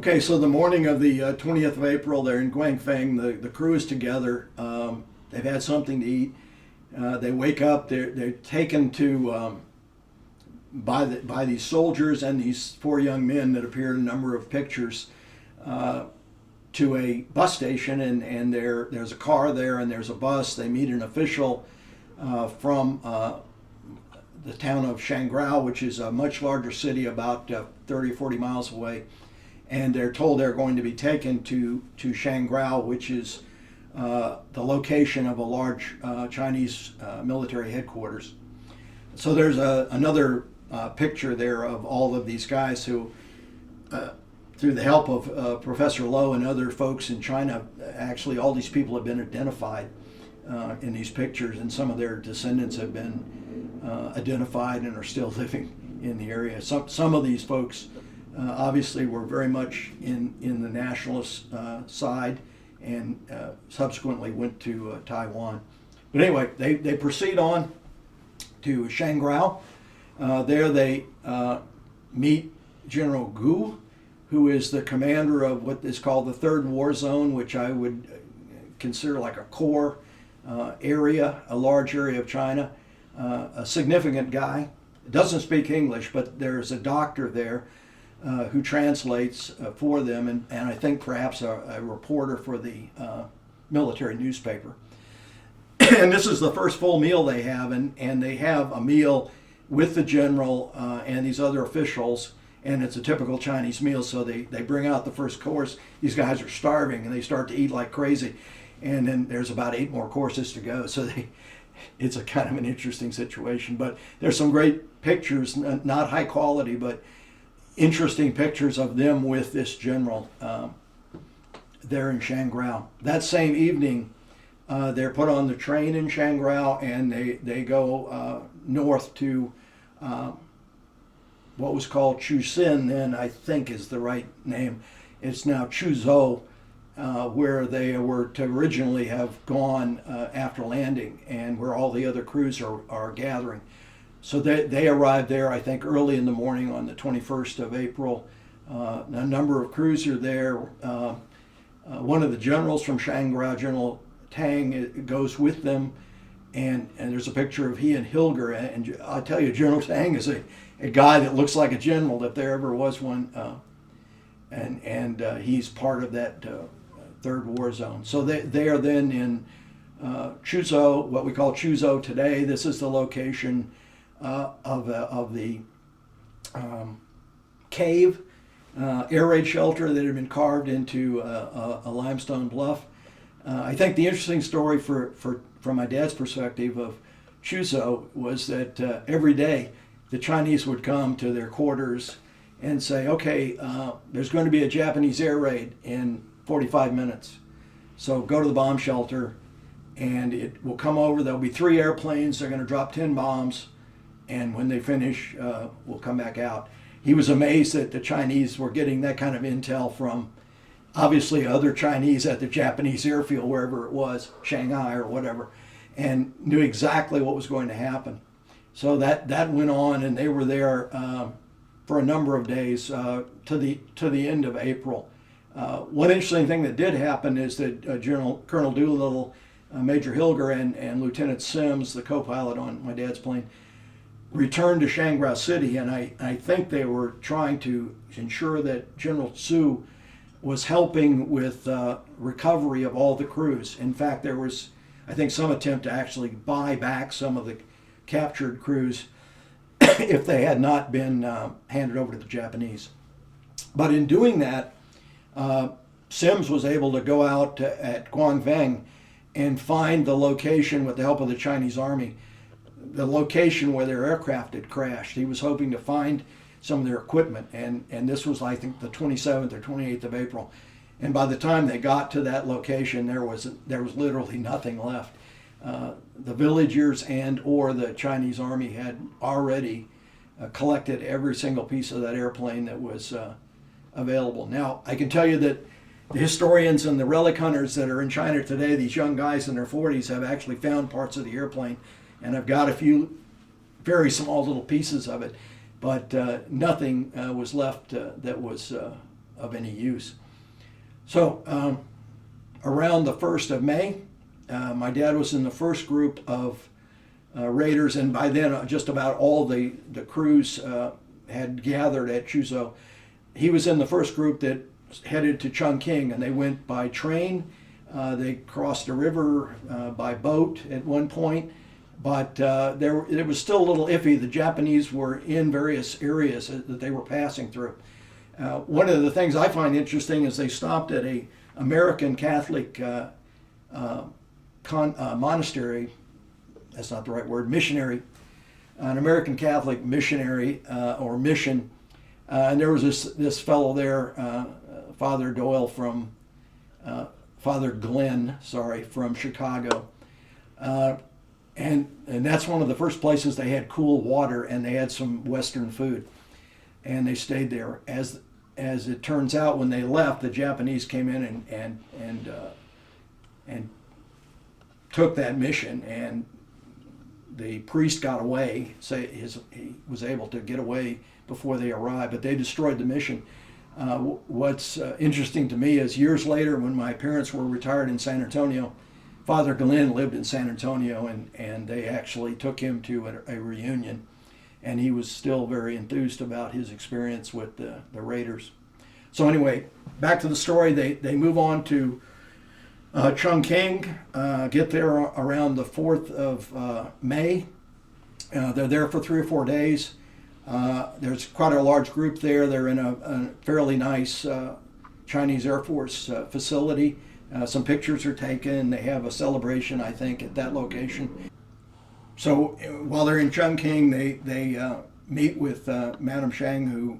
Okay, so the morning of the 20th of April, they're in Guangfeng. The crew is together. They've had something to eat. They wake up. They're taken to by these soldiers and these four young men that appear in a number of pictures to a bus station, and there's a car there and there's a bus. They meet an official from the town of Shangrao, which is a much larger city, about 30 or 40 miles away. And they're told they're going to be taken to Shangrao, which is the location of a large Chinese military headquarters. So there's another picture there of all of these guys who, through the help of Professor Lowe and other folks in China, actually all these people have been identified in these pictures, and some of their descendants have been identified and are still living in the area. Some of these folks obviously were very much in the nationalist side, and subsequently went to Taiwan. But anyway, they proceed on to Shangrao. There they meet General Gu, who is the commander of what is called the Third War Zone, which I would consider like a core area, a large area of China. A significant guy. Doesn't speak English, but there's a doctor there who translates for them, and I think perhaps a reporter for the military newspaper. And this is the first full meal they have, and they have a meal with the general and these other officials, and it's a typical Chinese meal, so they bring out the first course. These guys are starving, and they start to eat like crazy, and then there's about 8 more courses to go, so it's a kind of an interesting situation. But there's some great pictures, not high quality, but interesting pictures of them with this general there in Shangrao. That same evening, they're put on the train in Shangrao, and they go north to what was called Chuxin then, I think is the right name. It's now Chuzhou, where they were to originally have gone after landing, and where all the other crews are gathering. So they arrived there, I think, early in the morning on the 21st of April. A number of crews are there. One of the generals from Shangrao, General Tang, goes with them, and there's a picture of he and Hilger. And I'll tell you, General Tang is a guy that looks like a general, if there ever was one, and he's part of that Third War Zone. So they are then in Chuzhou, what we call Chuzhou today. This is the location of the cave, air raid shelter that had been carved into a limestone bluff. I think the interesting story from my dad's perspective of Chuzhou was that every day the Chinese would come to their quarters and say, okay, there's going to be a Japanese air raid in 45 minutes. So go to the bomb shelter, and it will come over. There'll be 3 airplanes. They're going to drop 10 bombs. And when they finish, we'll come back out. He was amazed that the Chinese were getting that kind of intel from, obviously, other Chinese at the Japanese airfield, wherever it was, Shanghai or whatever, and knew exactly what was going to happen. So that went on, and they were there for a number of days to the end of April. One interesting thing that did happen is that Colonel Doolittle, Major Hilger, and Lieutenant Sims, the co-pilot on my dad's plane, returned to Shangrao City, and I think they were trying to ensure that General Tsu was helping with recovery of all the crews. In fact, there was, I think, some attempt to actually buy back some of the captured crews if they had not been handed over to the Japanese. But in doing that, Sims was able to go out at Guangfeng and find the location, with the help of the Chinese army, the location where their aircraft had crashed. He was hoping to find some of their equipment, and this was, I think, the 27th or 28th of April. And by the time they got to that location, there was literally nothing left. The villagers and or the Chinese army had already collected every single piece of that airplane that was available. Now, I can tell you that the historians and the relic hunters that are in China today, these young guys in their 40s, have actually found parts of the airplane, and I've got a few very small little pieces of it, but nothing was left that was of any use. So around the 1st of May, my dad was in the first group of raiders, and by then just about all the crews had gathered at Chuzhou. He was in the first group that headed to Chongqing, and they went by train. They crossed a river by boat at one point, but it was still a little iffy. The Japanese were in various areas that they were passing through. One of the things I find interesting is they stopped at a American Catholic monastery. That's not the right word. Missionary, an American Catholic missionary or mission, and there was this fellow there, Father Doyle from Father Glenn, from Chicago, and that's one of the first places they had cool water, and they had some Western food, and they stayed there. As it turns out, when they left, the Japanese came in and took that mission, and the priest got away. He was able to get away before they arrived, but they destroyed the mission. What's interesting to me is years later, when my parents were retired in San Antonio, Father Glenn lived in San Antonio, and they actually took him to a reunion, and he was still very enthused about his experience with the raiders. So anyway, back to the story. They move on to Chongqing, get there around the 4th of May. They're there for 3 or 4 days. There's quite a large group there. They're in a fairly nice Chinese Air Force facility. Some pictures are taken. They have a celebration, I think, at that location. So while they're in Chongqing, they meet with Madame Shang, who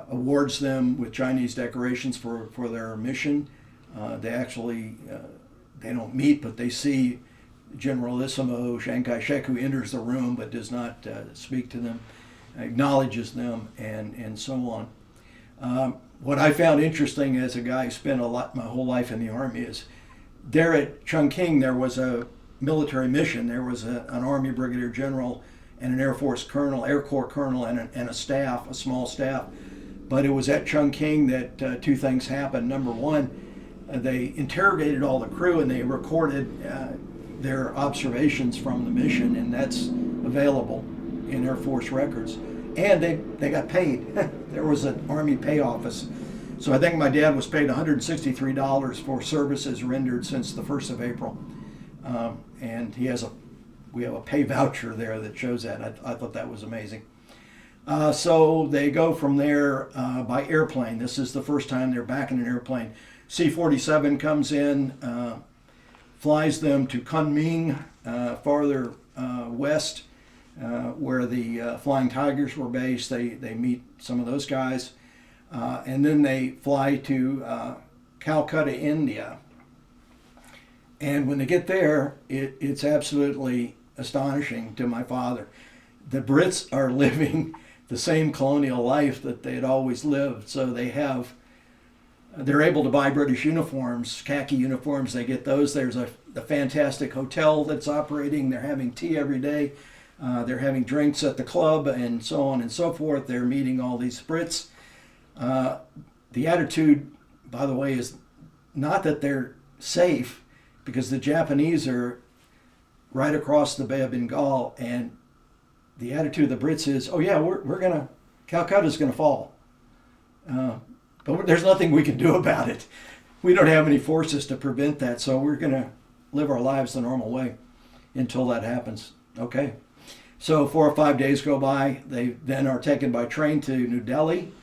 awards them with Chinese decorations for their mission. They actually, they don't meet, but they see Generalissimo Chiang Kai-shek, who enters the room but does not speak to them, acknowledges them, and so on. What I found interesting as a guy who spent my whole life in the Army is there at Chongqing there was a military mission. There was an Army Brigadier General and an Air Force Colonel, Air Corps Colonel, and a staff, a small staff. But it was at Chongqing that 2 things happened. Number one, they interrogated all the crew and they recorded their observations from the mission, and that's available in Air Force records. And they got paid. There was an Army pay office. So I think my dad was paid $163 for services rendered since the 1st of April. And we have a pay voucher there that shows that. I thought that was amazing. So they go from there by airplane. This is the first time they're back in an airplane. C-47 comes in, flies them to Kunming, farther west, where the Flying Tigers were based. They meet some of those guys. And then they fly to Calcutta, India. And when they get there, it's absolutely astonishing to my father. The Brits are living the same colonial life that they had always lived. So they're able to buy British uniforms, khaki uniforms. They get those. There's a fantastic hotel that's operating. They're having tea every day. They're having drinks at the club and so on and so forth. They're meeting all these Brits. The attitude, by the way, is not that they're safe, because the Japanese are right across the Bay of Bengal, and the attitude of the Brits is, oh yeah, Calcutta's gonna fall. But there's nothing we can do about it. We don't have any forces to prevent that, so we're gonna live our lives the normal way until that happens. Okay. So 4 or 5 days go by. They then are taken by train to New Delhi,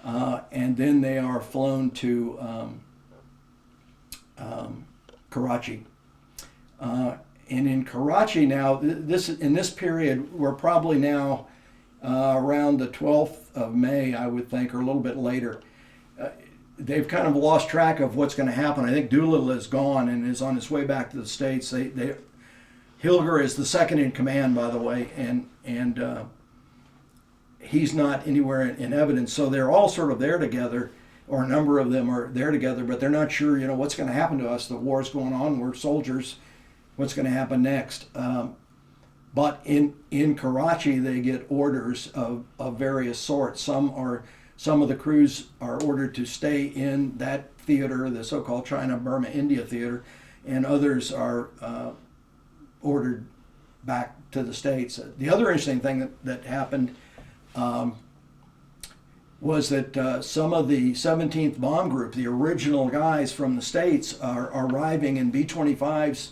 and then they are flown to Karachi. And in Karachi now, in this period, we're probably now around the 12th of May, I would think, or a little bit later. They've kind of lost track of what's going to happen. I think Doolittle is gone and is on his way back to the States. Hilger is the second in command, by the way, and he's not anywhere in evidence. So they're all sort of there together, or a number of them are there together, but they're not sure, what's going to happen to us. The war's going on. We're soldiers. What's going to happen next? But in Karachi, they get orders of various sorts. Some are Some of the crews are ordered to stay in that theater, the so-called China, Burma, India theater, and others are ordered back to the States. The other interesting thing that happened was that some of the 17th Bomb Group, the original guys from the States, are arriving in B-25s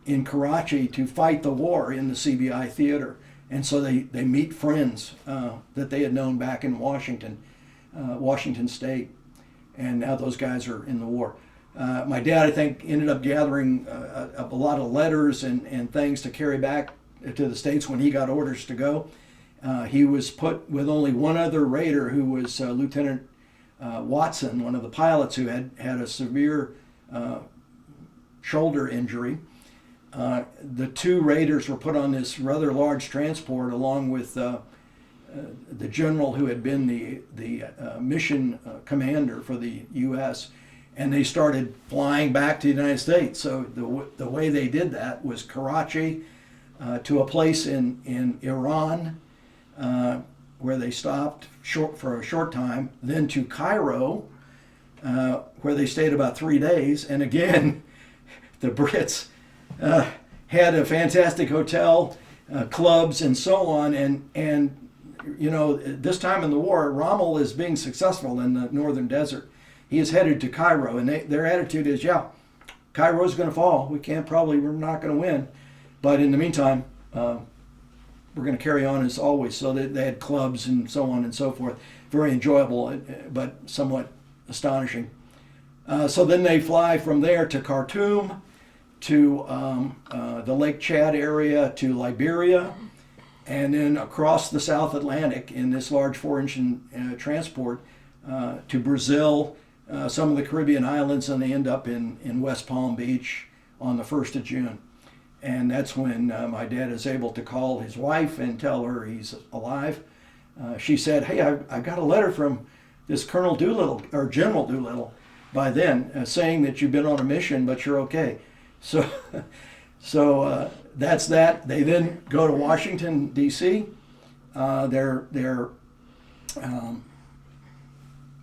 in Karachi to fight the war in the CBI theater. And so they meet friends that they had known back in Washington State. And now those guys are in the war. My dad, I think, ended up gathering a lot of letters and things to carry back to the States when he got orders to go. He was put with only one other Raider, who was Lieutenant Watson, one of the pilots who had a severe shoulder injury. The two Raiders were put on this rather large transport along with the general who had been the mission commander for the U.S., and they started flying back to the United States. So the way they did that was Karachi to a place in Iran, where they stopped for a short time, then to Cairo, where they stayed about 3 days. And again, the Brits had a fantastic hotel, clubs, and so on. And you know, this time in the war, Rommel is being successful in the northern desert. He is headed to Cairo, and their attitude is, yeah, Cairo's going to fall. We're not going to win. But in the meantime, we're going to carry on as always. So they had clubs and so on and so forth. Very enjoyable, but somewhat astonishing. So then they fly from there to Khartoum, to the Lake Chad area, to Liberia, and then across the South Atlantic in this large 4-engine transport to Brazil, some of the Caribbean islands, and they end up in West Palm Beach on the 1st of June. And that's when my dad is able to call his wife and tell her he's alive. She said, "Hey, I got a letter from this Colonel Doolittle, or General Doolittle, by then, saying that you've been on a mission, but you're okay." So that's that. They then go to Washington, D.C. They're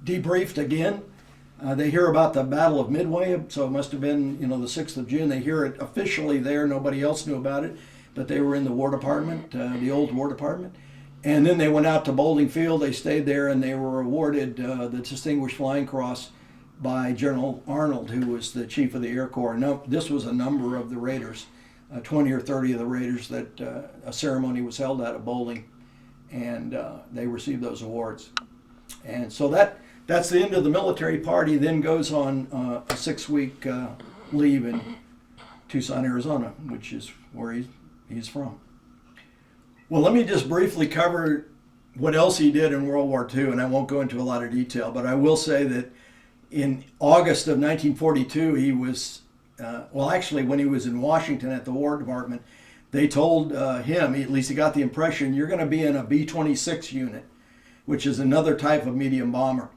debriefed again. They hear about the Battle of Midway, so it must have been, the 6th of June. They hear it officially there. Nobody else knew about it, but they were in the War Department, the old War Department. And then they went out to Bowling Field. They stayed there, and they were awarded the Distinguished Flying Cross by General Arnold, who was the chief of the Air Corps. Now, this was a number of the Raiders, 20 or 30 of the Raiders that a ceremony was held at Bowling, and they received those awards. And so that's the end of the military party. Then goes on a 6-week leave in Tucson, Arizona, which is where he's from. Well, let me just briefly cover what else he did in World War II, and I won't go into a lot of detail, but I will say that in August of 1942, he was, when he was in Washington at the War Department, they told him, at least he got the impression, you're going to be in a B-26 unit, which is another type of medium bomber.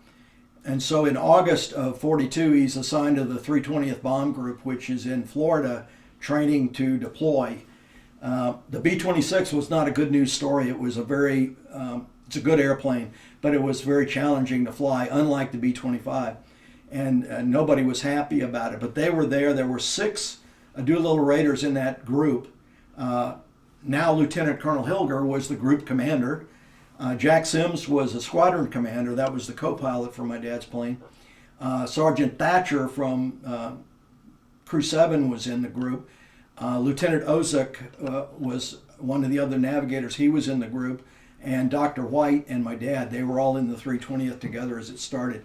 And so in August of 42, he's assigned to the 320th Bomb Group, which is in Florida, training to deploy. The B-26 was not a good news story. It was it's a good airplane, but it was very challenging to fly, unlike the B-25. And nobody was happy about it. But they were there. There were 6 Doolittle Raiders in that group. Now Lieutenant Colonel Hilger was the group commander. Jack Sims was a squadron commander. That was the co-pilot for my dad's plane. Sergeant Thatcher from Crew 7 was in the group. Lieutenant Ozuk was one of the other navigators. He was in the group. And Dr. White and my dad, they were all in the 320th together as it started.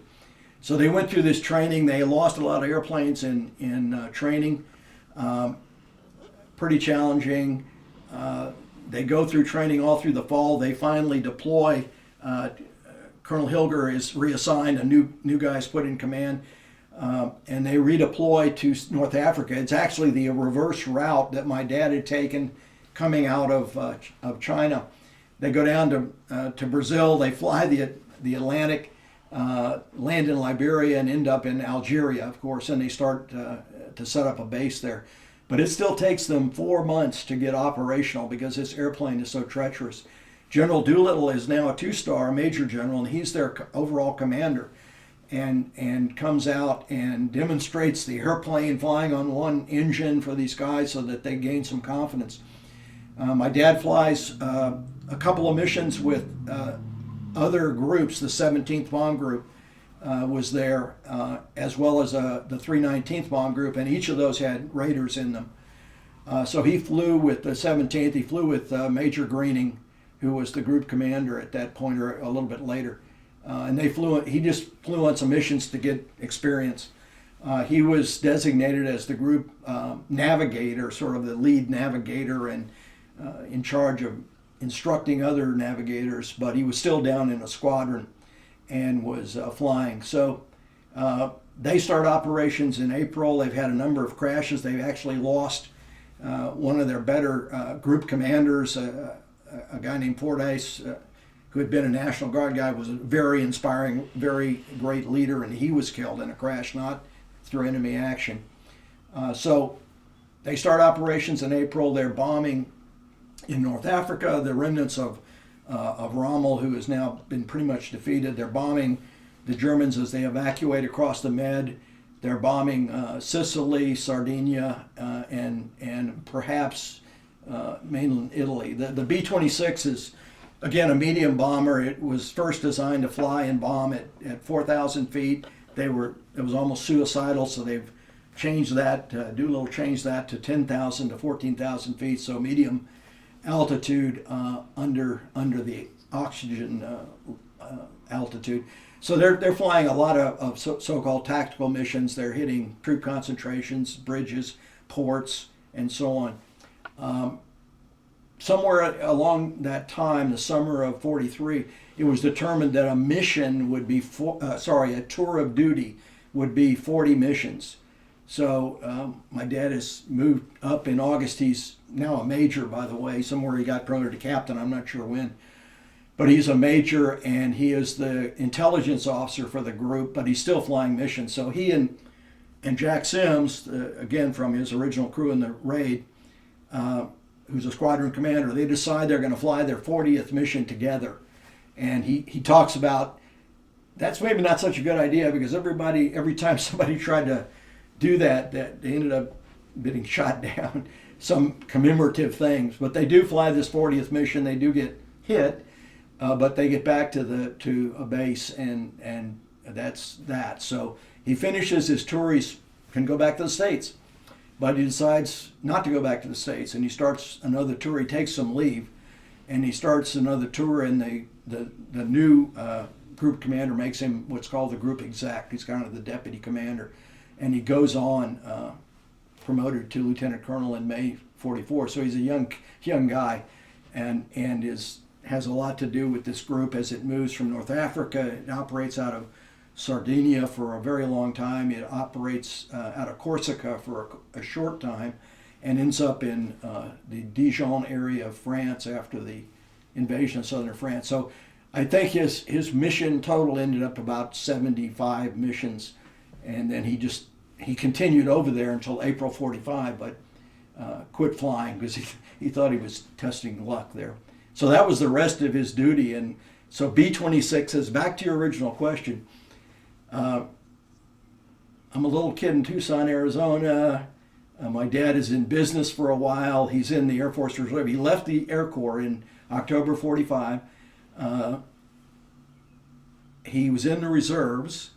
So they went through this training. They lost a lot of airplanes in training. Pretty challenging. They go through training all through the fall. They finally deploy. Colonel Hilger is reassigned. A new guy is put in command. And they redeploy to North Africa. It's actually the reverse route that my dad had taken coming out of China. They go down to Brazil. They fly the Atlantic, land in Liberia, and end up in Algeria, of course, and they start to set up a base there. But it still takes them 4 months to get operational because this airplane is so treacherous. General Doolittle is now a two-star major general, and he's their overall commander, and comes out and demonstrates the airplane flying on one engine for these guys so that they gain some confidence. My dad flies a couple of missions with other groups. The 17th Bomb Group was there, as well as the 319th Bomb Group, and each of those had Raiders in them. So he flew with the 17th. He flew with Major Greening, who was the group commander at that point, or a little bit later. And they flew. He just flew on some missions to get experience. He was designated as the group navigator, sort of the lead navigator, and in charge of instructing other navigators. But he was still down in a squadron and was flying. So they start operations in April. They've had a number of crashes. They've actually lost one of their better group commanders, a guy named Fordyce, who had been a National Guard guy, was a very inspiring, very great leader, and he was killed in a crash, not through enemy action. So they start operations in April. They're bombing in North Africa, the remnants of Rommel, who has now been pretty much defeated. They're bombing the Germans as they evacuate across the Med. They're bombing Sicily, Sardinia, and perhaps mainland Italy. The B-26 is, again, a medium bomber. It was first designed to fly and bomb at 4,000 feet. It was almost suicidal, so they've changed that. Doolittle changed that to 10,000 to 14,000 feet, so medium altitude under the oxygen altitude. So they're flying a lot of so-called tactical missions. They're hitting troop concentrations, bridges, ports, and so on. Somewhere along that time, the summer of '43, it was determined that a mission would be a tour of duty would be 40 missions. So my dad has moved up in August. He's now a major, by the way. Somewhere he got promoted to captain. I'm not sure when. But he's a major, and he is the intelligence officer for the group, but he's still flying missions. So he and Jack Sims, again from his original crew in the raid, who's a squadron commander, they decide they're going to fly their 40th mission together. And he talks about, that's maybe not such a good idea, because every time somebody tried to do that they ended up getting shot down, some commemorative things. But they do fly this 40th mission. They do get hit, but they get back to a base, and that's that. So he finishes his tour. He can go back to the States, but he decides not to go back to the States, and he starts another tour. He takes some leave, and he starts another tour, and the new group commander makes him what's called the group exec. He's kind of the deputy commander, and he goes on, promoted to lieutenant colonel in May '44. So he's a young guy, and has a lot to do with this group as it moves from North Africa. It operates out of Sardinia for a very long time. It operates out of Corsica for a short time, and ends up in the Dijon area of France after the invasion of southern France. So I think his mission total ended up about 75 missions, and then he continued over there until April '45, but quit flying because he thought he was testing luck there. So that was the rest of his duty. And so B-26 is, back to your original question, I'm a little kid in Tucson, Arizona. My dad is in business for a while. He's in the Air Force Reserve. He left the Air Corps in October '45. He was in the reserves.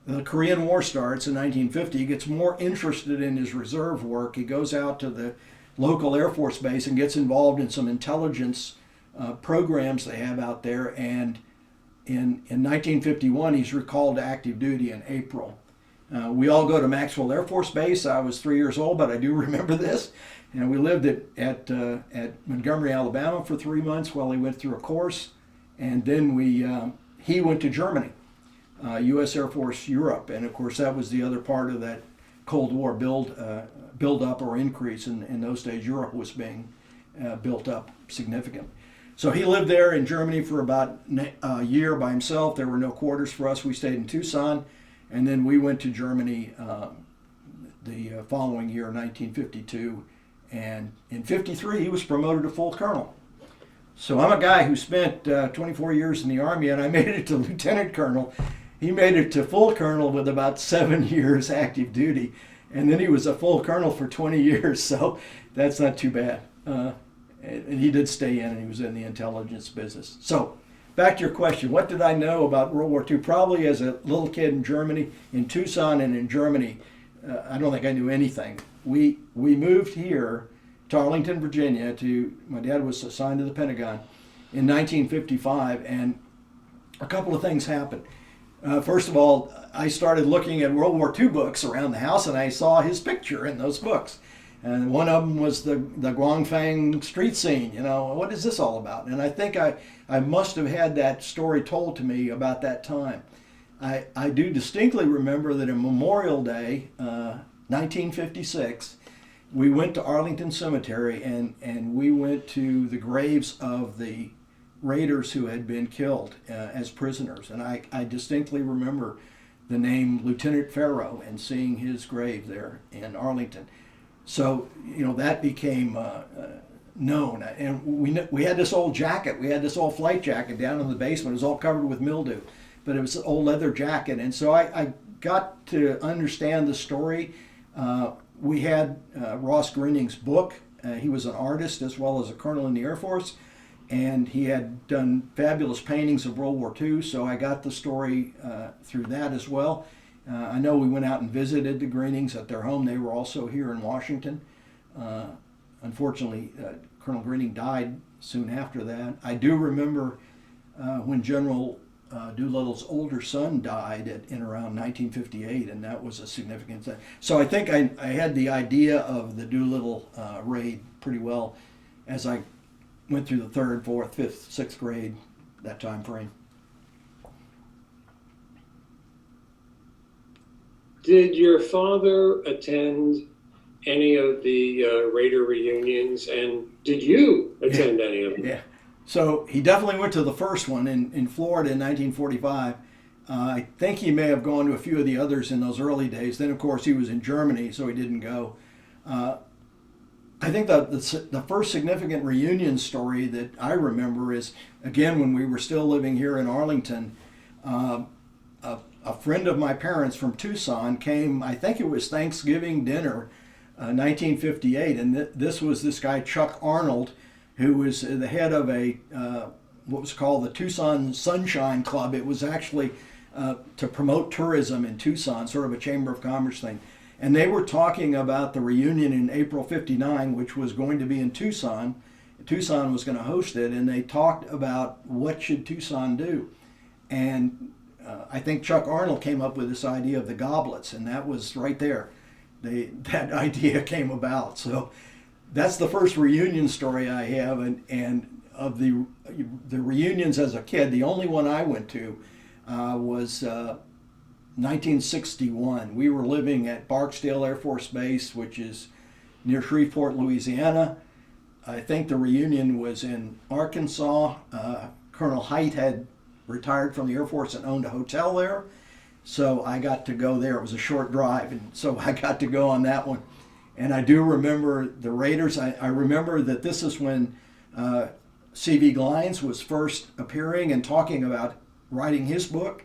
The Korean War starts in 1950. He gets more interested in his reserve work. He goes out to the local Air Force base and gets involved in some intelligence programs they have out there. And in 1951, he's recalled to active duty in April. We all go to Maxwell Air Force Base. I was 3 years old, but I do remember this. And we lived at Montgomery, Alabama for 3 months while he went through a course. And then he went to Germany, U.S. Air Force Europe. And of course, that was the other part of that Cold War build up or increase. In those days, Europe was being built up significantly. So he lived there in Germany for about a year by himself. There were no quarters for us. We stayed in Tucson. And then we went to Germany the following year, 1952. And in '53, he was promoted to full colonel. So I'm a guy who spent 24 years in the Army, and I made it to lieutenant colonel. He made it to full colonel with about 7 years active duty, and then he was a full colonel for 20 years. So that's not too bad. And he did stay in, and he was in the intelligence business. So back to your question, what did I know about World War II? Probably as a little kid in Germany, in Tucson and in Germany, I don't think I knew anything. We moved here to Arlington, Virginia. My dad was assigned to the Pentagon in 1955, and a couple of things happened. First of all, I started looking at World War II books around the house, and I saw his picture in those books. And one of them was the Guangfang street scene. What is this all about? And I think I must have had that story told to me about that time. I do distinctly remember that on Memorial Day, 1956, we went to Arlington Cemetery, and we went to the graves of the raiders who had been killed as prisoners. And I distinctly remember the name Lieutenant Farrow and seeing his grave there in Arlington. So, that became known. And we had this old jacket. We had this old flight jacket down in the basement. It was all covered with mildew, but it was an old leather jacket. And so I got to understand the story. We had Ross Greening's book. He was an artist as well as a colonel in the Air Force, and he had done fabulous paintings of World War II, so I got the story through that as well. I know we went out and visited the Greenings at their home. They were also here in Washington. Unfortunately, Colonel Greening died soon after that. I do remember when General Doolittle's older son died in around 1958, and that was a significant thing. So I think I had the idea of the Doolittle raid pretty well as I went through the 3rd, 4th, 5th, 6th grade, that time frame. Did your father attend any of the Raider reunions, and did you attend any of them? Yeah. So he definitely went to the first one in Florida in 1945. I think he may have gone to a few of the others in those early days. Then, of course, he was in Germany, so he didn't go. I think the first significant reunion story that I remember is, again, when we were still living here in Arlington. A friend of my parents from Tucson came, I think it was Thanksgiving dinner, 1958, and this was this guy, Chuck Arnold, who was the head of what was called the Tucson Sunshine Club. It was actually to promote tourism in Tucson, sort of a Chamber of Commerce thing. And they were talking about the reunion in April '59, which was going to be in Tucson. Tucson was going to host it, and they talked about what should Tucson do. And I think Chuck Arnold came up with this idea of the goblets, and that was right there. That idea came about. So that's the first reunion story I have, and of the reunions as a kid, the only one I went to was 1961. We were living at Barksdale Air Force Base, which is near Shreveport, Louisiana. I think the reunion was in Arkansas. Colonel Haidt had retired from the Air Force and owned a hotel there. So I got to go there. It was a short drive, and so I got to go on that one. And I do remember the Raiders. I remember that this is when C.V. Glines was first appearing and talking about writing his book,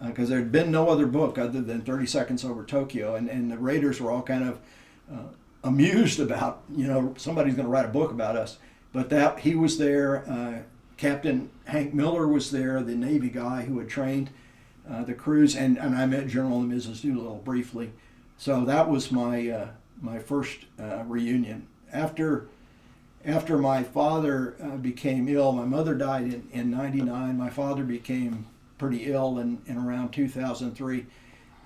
because there had been no other book other than 30 Seconds Over Tokyo. And the Raiders were all kind of amused about, somebody's going to write a book about us. But that he was there. Captain Hank Miller was there, the Navy guy who had trained the crews, and I met General and Mrs. Doolittle briefly. So that was my my first reunion. After my father became ill, my mother died in '99. My father became pretty ill in around 2003.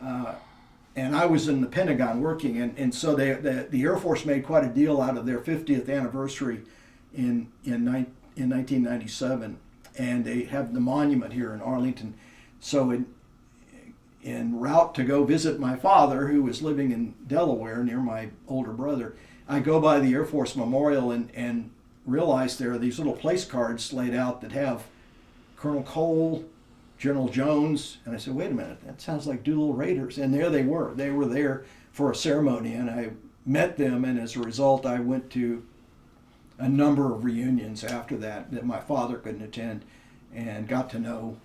And I was in the Pentagon working, and so the Air Force made quite a deal out of their 50th anniversary in 1997, and they have the monument here in Arlington. So en route to go visit my father, who was living in Delaware near my older brother, I go by the Air Force Memorial and realize there are these little place cards laid out that have Colonel Cole, General Jones, and I said, wait a minute, that sounds like Doolittle Raiders. And there they were. They were there for a ceremony, and I met them, and as a result, I went to a number of reunions after that my father couldn't attend, and got to know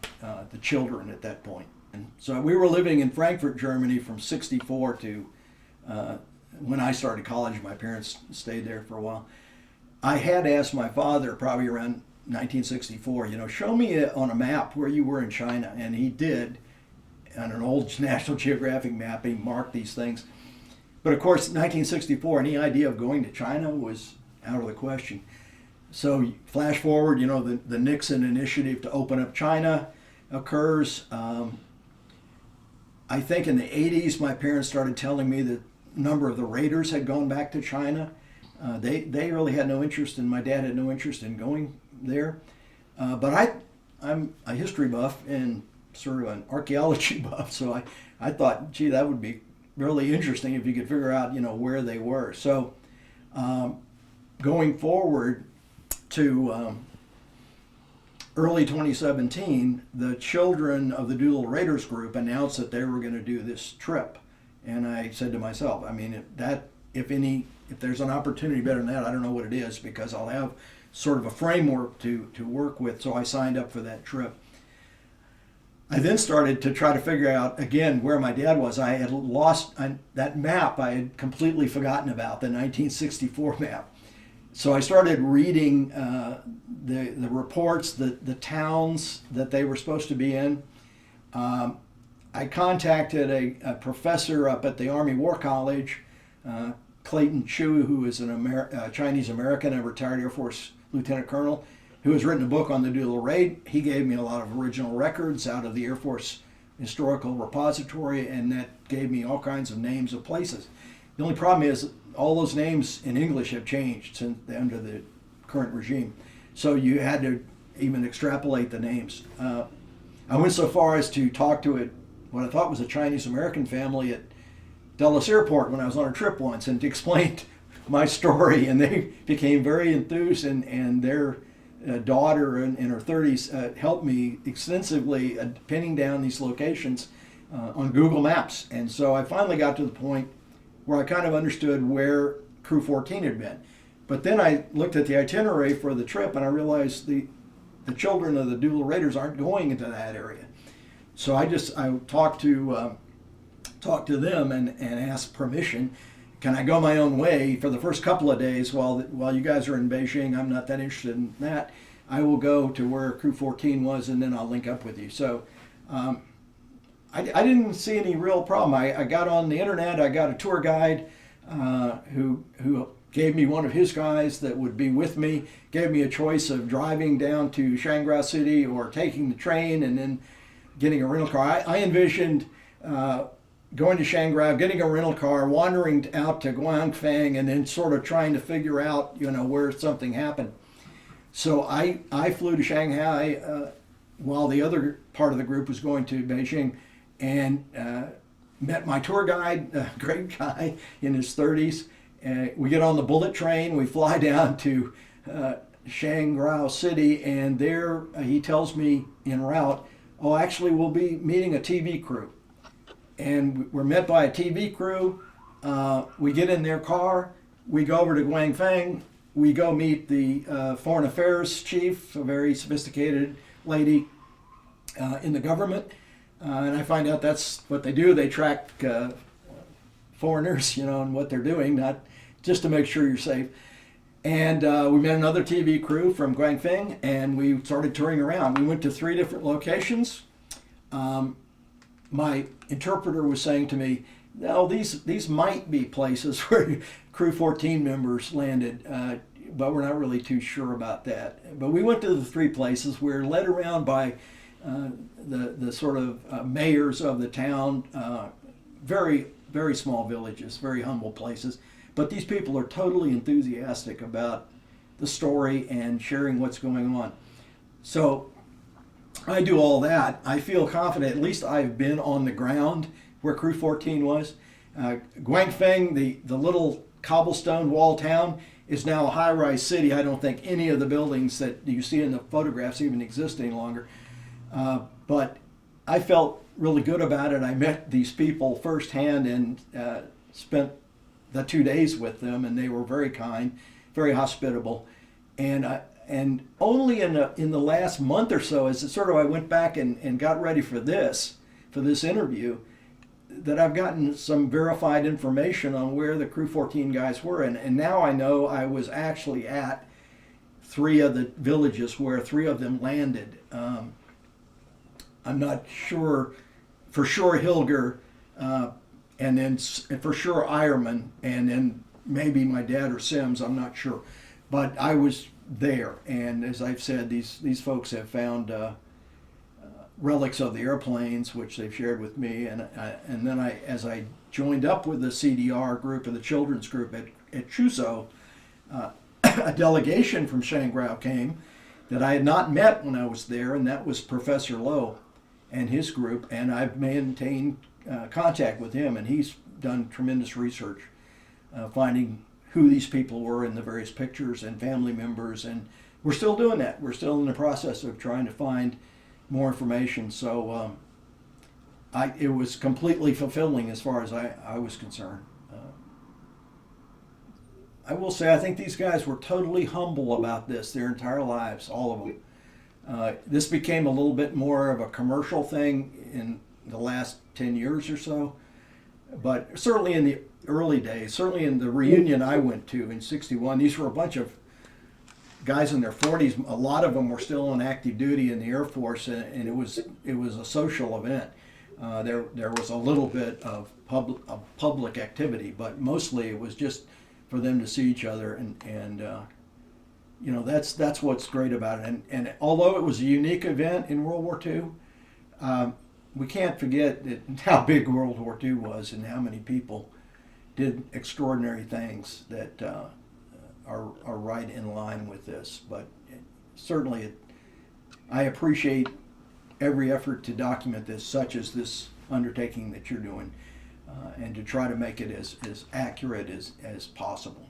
the children at that point. And so we were living in Frankfurt, Germany from 64 to when I started college. My parents stayed there for a while. I had asked my father probably around 1964, show me on a map where you were in China. And he did. On an old National Geographic map, he marked these things. But of course, 1964, any idea of going to China was out of the question. So flash forward, the Nixon initiative to open up China occurs. I think in the 80s, my parents started telling me that a number of the raiders had gone back to China. They really had no interest, and my dad had no interest in going there. But I'm a history buff and sort of an archaeology buff, so I thought, gee, that would be really interesting if you could figure out, where they were. So going forward to early 2017, the children of the Doolittle Raiders group announced that they were going to do this trip. And I said to myself, if there's an opportunity better than that, I don't know what it is, because I'll have sort of a framework to work with. So I signed up for that trip. I then started to try to figure out, again, where my dad was. I had lost that map. I had completely forgotten about, the 1964 map. So I started reading the reports, the towns that they were supposed to be in. I contacted a professor up at the Army War College, Clayton Chu, who is a Chinese American, a retired Air Force lieutenant colonel, who has written a book on the Doolittle Raid. He gave me a lot of original records out of the Air Force Historical Repository, and that gave me all kinds of names of places. The only problem is all those names in English have changed since under the current regime. So you had to even extrapolate the names. I went so far as to talk to what I thought was a Chinese American family at Dulles Airport when I was on a trip once, and to explain my story, and they became very enthused, and their daughter in her 30s helped me extensively pinning down these locations on Google Maps. And so I finally got to the point where I kind of understood where Crew 14 had been. But then I looked at the itinerary for the trip, and I realized the children of the Doolittle Raiders aren't going into that area. So I talked to them and asked permission. Can I go my own way for the first couple of days while you guys are in Beijing? I'm not that interested in that. I will go to where Crew 14 was, and then I'll link up with you. So I didn't see any real problem. I got on the internet. I got a tour guide who gave me one of his guys that would be with me, gave me a choice of driving down to Shanghai City or taking the train and then getting a rental car. I envisioned going to Shanghai, getting a rental car, wandering out to Guangfang, and then sort of trying to figure out, where something happened. So I flew to Shanghai while the other part of the group was going to Beijing, and met my tour guide, a great guy in his 30s. We get on the bullet train, we fly down to Shanghai City, and there he tells me en route, actually we'll be meeting a TV crew. And we're met by a TV crew. We get in their car. We go over to Guangfang. We go meet the foreign affairs chief, a very sophisticated lady in the government. And I find out that's what they do. They track foreigners, and what they're doing, not just to make sure you're safe. And we met another TV crew from Guangfang, and we started touring around. We went to 3 different locations. My interpreter was saying to me, "No, these might be places where Crew 14 members landed, but we're not really too sure about that." But we went to the 3 places. We were led around by the sort of mayors of the town, very, very small villages, very humble places. But these people are totally enthusiastic about the story and sharing what's going on. So I do all that. I feel confident, at least I've been on the ground where Crew 14 was. Guangfeng, the little cobblestone wall town, is now a high-rise city. I don't think any of the buildings that you see in the photographs even exist any longer. But I felt really good about it. I met these people firsthand and spent the 2 days with them, and they were very kind, very hospitable. and only in the last month or so, as it sort of I went back and got ready for this interview, that I've gotten some verified information on where the Crew 14 guys were, and now I know I was actually at 3 of the villages where 3 of them landed. I'm not sure, for sure Hilger, and then for sure Ironman, and then maybe my dad or Sims, I'm not sure. But I was there, and as I've said, these folks have found relics of the airplanes, which they've shared with me, and then as I joined up with the CDR group and the children's group at Chuso, a delegation from Shangrao came that I had not met when I was there, and that was Professor Lowe and his group, and I've maintained contact with him, and he's done tremendous research, finding who these people were in the various pictures and family members, and we're still doing that. We're still in the process of trying to find more information. So it was completely fulfilling as far as I was concerned. I will say I think these guys were totally humble about this their entire lives, all of them. This became a little bit more of a commercial thing in the last 10 years or so, but certainly in the early days, certainly in the reunion I went to in '61, these were a bunch of guys in their 40s. A lot of them were still on active duty in the Air Force, and it was a social event. There was a little bit of public activity, but mostly it was just for them to see each other, and you know, that's what's great about it. And although it was a unique event in World War II, we can't forget how big World War II was and how many people did extraordinary things that are right in line with this. But certainly I appreciate every effort to document this, such as this undertaking that you're doing, and to try to make it as accurate as possible.